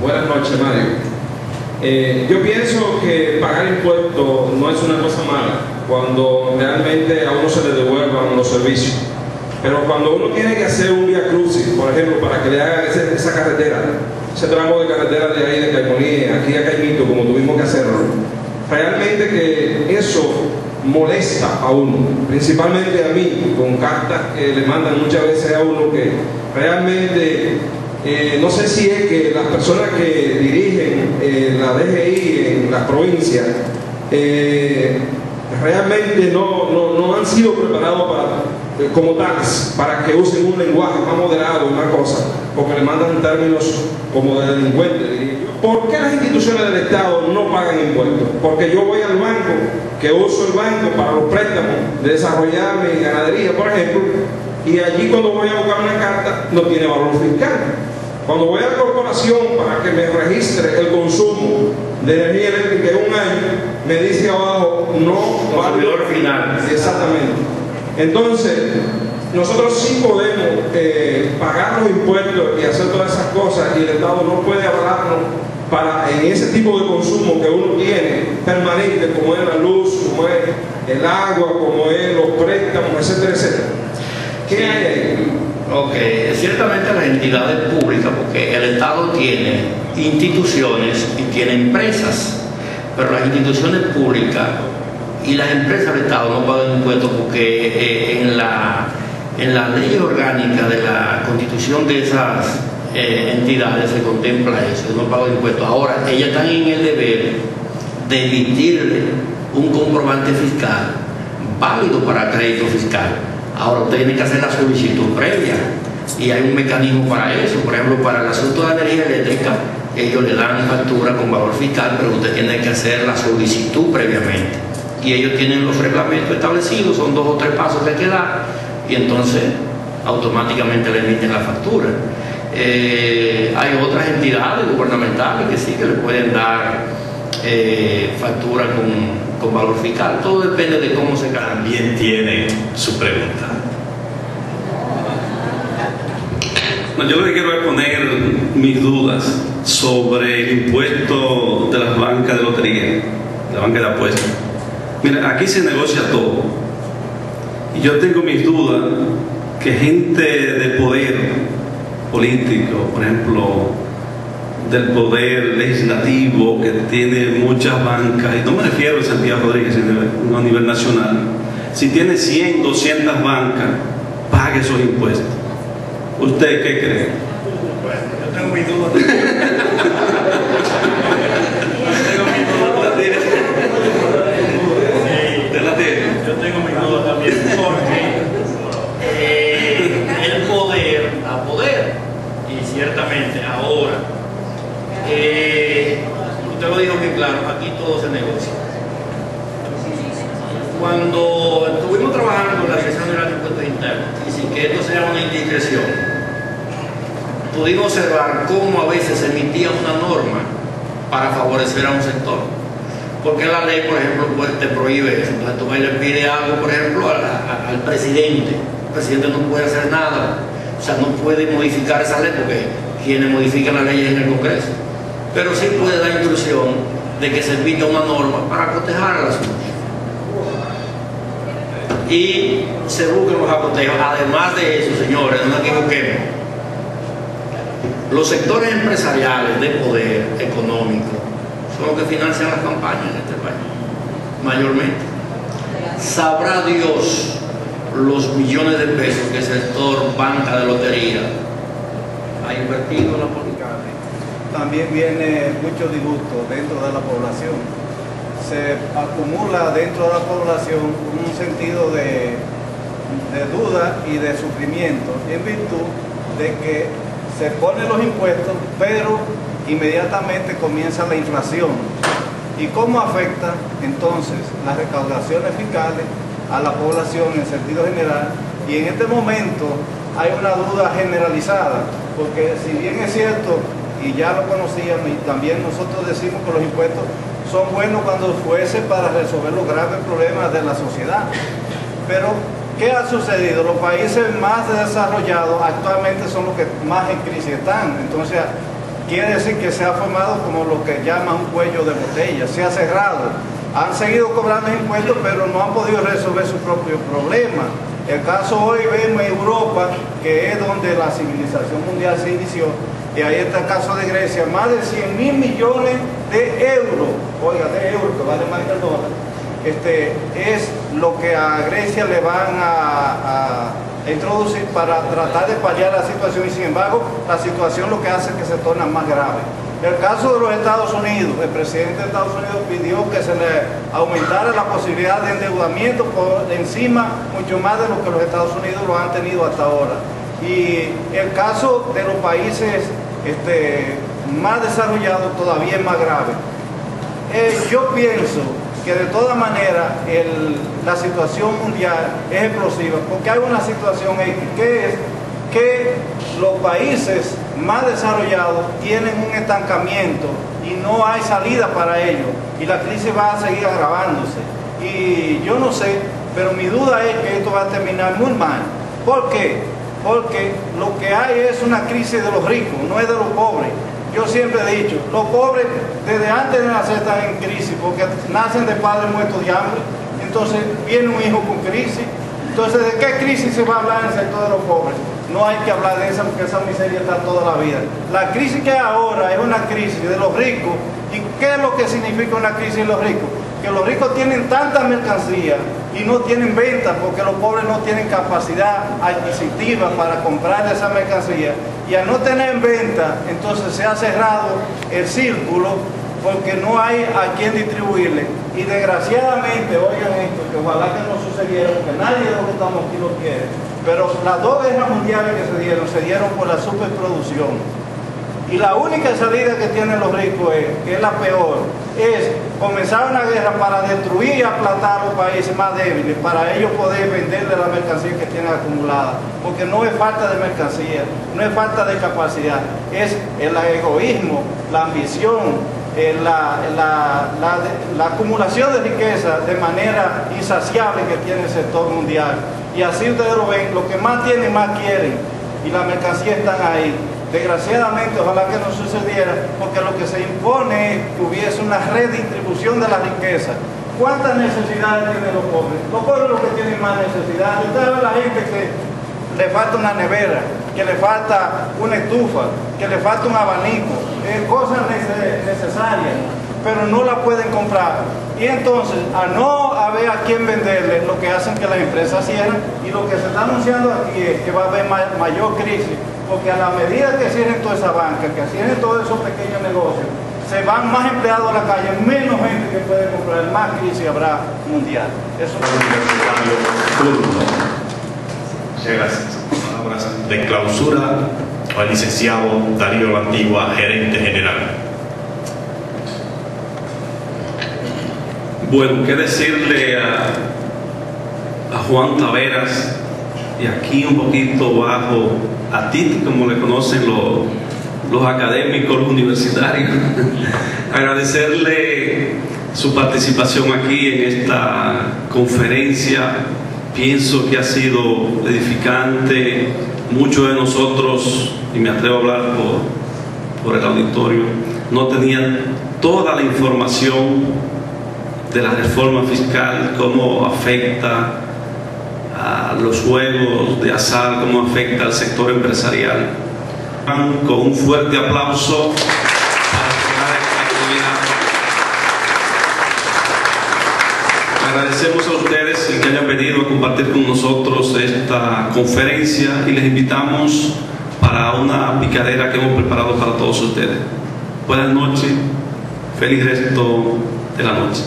Buenas noches, Mario. Yo pienso que pagar impuestos no es una cosa mala cuando realmente a uno se le devuelvan los servicios. Pero cuando uno tiene que hacer un vía crucis, por ejemplo, para que le haga esa carretera, ese tramo de carretera de ahí de Caimonía, aquí a Caimito, como tuvimos que hacerlo, realmente que eso molesta a uno, principalmente a mí, con cartas que le mandan muchas veces a uno que realmente no sé si es que las personas que dirigen la DGI en las provincias realmente no han sido preparados como tales para que usen un lenguaje más moderado y más cosas, porque le mandan términos como de delincuentes, diría yo. ¿Por qué las instituciones del Estado no pagan impuestos? Porque yo voy al banco, que uso el banco para los préstamos, de desarrollar mi ganadería, por ejemplo, y allí cuando voy a buscar una carta no tiene valor fiscal. Cuando voy a la corporación para que me registre el consumo de energía eléctrica en un año, me dice abajo no consumidor final. Exactamente. Entonces, nosotros sí podemos pagar los impuestos y hacer todas esas cosas, y el Estado no puede avalarnos para en ese tipo de consumo que uno tiene permanente, como es la luz, como es el agua, como es los préstamos, etcétera, etcétera. ¿Qué hay ahí? Ok, ciertamente las entidades públicas, porque el Estado tiene instituciones y tiene empresas, pero las instituciones públicas y las empresas del Estado no pagan impuestos porque en la ley orgánica de la constitución de esas entidades se contempla eso, no pagan impuestos. Ahora, ellas están en el deber de emitirle un comprobante fiscal válido para crédito fiscal. Ahora usted tiene que hacer la solicitud previa y hay un mecanismo para eso. Por ejemplo, para el asunto de la energía eléctrica, ellos le dan factura con valor fiscal, pero usted tiene que hacer la solicitud previamente. Y ellos tienen los reglamentos establecidos, son 2 o 3 pasos que hay que dar, y entonces automáticamente le emiten la factura. Hay otras entidades gubernamentales que sí que le pueden dar factura con valor fiscal. Todo depende de cómo se gana. También tiene su pregunta. No, yo lo que quiero es poner mis dudas sobre el impuesto de las bancas de lotería, de la banca de apuestas. Mira, aquí se negocia todo. Y yo tengo mis dudas que gente de poder político, por ejemplo, del poder legislativo, que tiene muchas bancas, y no me refiero a Santiago Rodríguez, sino a nivel nacional, si tiene 100, 200 bancas, pague esos impuestos. ¿Usted qué cree? Bueno, yo tengo mis dudas. Yo tengo mis dudas también, porque el poder da poder, y ciertamente ahora, usted lo dijo que claro, aquí todo se negocia. Cuando estuvimos trabajando con la Dirección General de Impuestos Internos, y sin que esto sea una indiscreción, pudimos observar cómo a veces se emitía una norma para favorecer a un sector. Porque la ley, por ejemplo, te prohíbe eso. Entonces tú le pides algo, por ejemplo, al presidente. El presidente no puede hacer nada. O sea, no puede modificar esa ley porque quienes modifican la ley es en el Congreso. Pero sí puede dar instrucción de que se emita una norma para proteger a las personas. Y se buscan los acotejos. Además de eso, señores, no nos equivoquemos. Los sectores empresariales de poder económico son los que financian las campañas en este país, mayormente. Sabrá Dios los millones de pesos que el sector banca de lotería ha invertido en la política. También viene mucho disgusto dentro de la población. Se acumula dentro de la población un sentido de duda y de sufrimiento en virtud de que se ponen los impuestos, pero inmediatamente comienza la inflación. ¿Y cómo afecta entonces las recaudaciones fiscales a la población en sentido general? Y en este momento hay una duda generalizada, porque si bien es cierto, y ya lo conocíamos, y también nosotros decimos que los impuestos son buenos cuando fuese para resolver los graves problemas de la sociedad, pero ¿qué ha sucedido? Los países más desarrollados actualmente son los que más en crisis están. Entonces, quiere decir que se ha formado como lo que llaman un cuello de botella, se ha cerrado. Han seguido cobrando impuestos, pero no han podido resolver sus propios problemas. El caso hoy vemos en Europa, que es donde la civilización mundial se inició, y ahí está el caso de Grecia, más de 100.000 millones de euros, oiga, de euros, que vale más que el dólar, es lo que a Grecia le van a introducir para tratar de paliar la situación, y sin embargo la situación lo que hace es que se torna más grave. El caso de los Estados Unidos, el presidente de Estados Unidos pidió que se le aumentara la posibilidad de endeudamiento por encima mucho más de lo que los Estados Unidos lo han tenido hasta ahora. Y el caso de los países más desarrollados todavía es más grave. Yo pienso que de todas maneras la situación mundial es explosiva, porque hay una situación que es que los países más desarrollados tienen un estancamiento y no hay salida para ellos, y la crisis va a seguir agravándose. Y yo no sé, pero mi duda es que esto va a terminar muy mal. ¿Por qué? Porque lo que hay es una crisis de los ricos, no es de los pobres. Yo siempre he dicho, los pobres desde antes de nacer están en crisis, porque nacen de padres muertos de hambre, entonces viene un hijo con crisis. Entonces, ¿de qué crisis se va a hablar en el sector de los pobres? No hay que hablar de esa, porque esa miseria está toda la vida. La crisis que hay ahora es una crisis de los ricos. ¿Y qué es lo que significa una crisis de los ricos? Que los ricos tienen tanta mercancía y no tienen ventas, porque los pobres no tienen capacidad adquisitiva para comprar esa mercancía. Y al no tener venta, entonces se ha cerrado el círculo, porque no hay a quien distribuirle. Y desgraciadamente, oigan esto, que ojalá que no sucediera, porque nadie de los que estamos aquí lo quiere, pero las dos guerras mundiales que se dieron por la superproducción. Y la única salida que tienen los ricos que es la peor, es comenzar una guerra para destruir y aplastar a los países más débiles, para ellos poder venderle la mercancía que tienen acumulada. Porque no es falta de mercancía, no es falta de capacidad, es el egoísmo, la ambición, la acumulación de riqueza de manera insaciable que tiene el sector mundial. Y así ustedes lo ven, los que más tienen, más quieren, y las mercancías están ahí. Desgraciadamente, ojalá que no sucediera, porque lo que se impone es que hubiese una redistribución de la riqueza. ¿Cuántas necesidades tienen los pobres? Los pobres los que tienen más necesidades. Usted ve a la gente que le falta una nevera, que le falta una estufa, que le falta un abanico, cosas necesarias, pero no la pueden comprar. Y entonces, al no haber a quién venderle, lo que hacen que las empresas cierren, y lo que se está anunciando aquí es que va a haber mayor crisis, porque a la medida que cierren toda esa banca, que cierren todos esos pequeños negocios, se van más empleados a la calle, menos gente que puede comprar, más crisis habrá mundial. Eso Muchas gracias. Palabras de clausura al licenciado Darío La Antigua, gerente general. Bueno, qué decirle a Juan Taveras, y aquí un poquito bajo a Titi, como le conocen los académicos, los universitarios. Agradecerle su participación aquí en esta conferencia. Pienso que ha sido edificante. Muchos de nosotros, y me atrevo a hablar por el auditorio, no tenían toda la información de la reforma fiscal, cómo afecta a los juegos de azar, cómo afecta al sector empresarial. Con un fuerte aplauso para cerrar esta actividad. Agradecemos a ustedes el que hayan venido a compartir con nosotros esta conferencia, y les invitamos para una picadera que hemos preparado para todos ustedes. Buenas noches, feliz resto de la noche.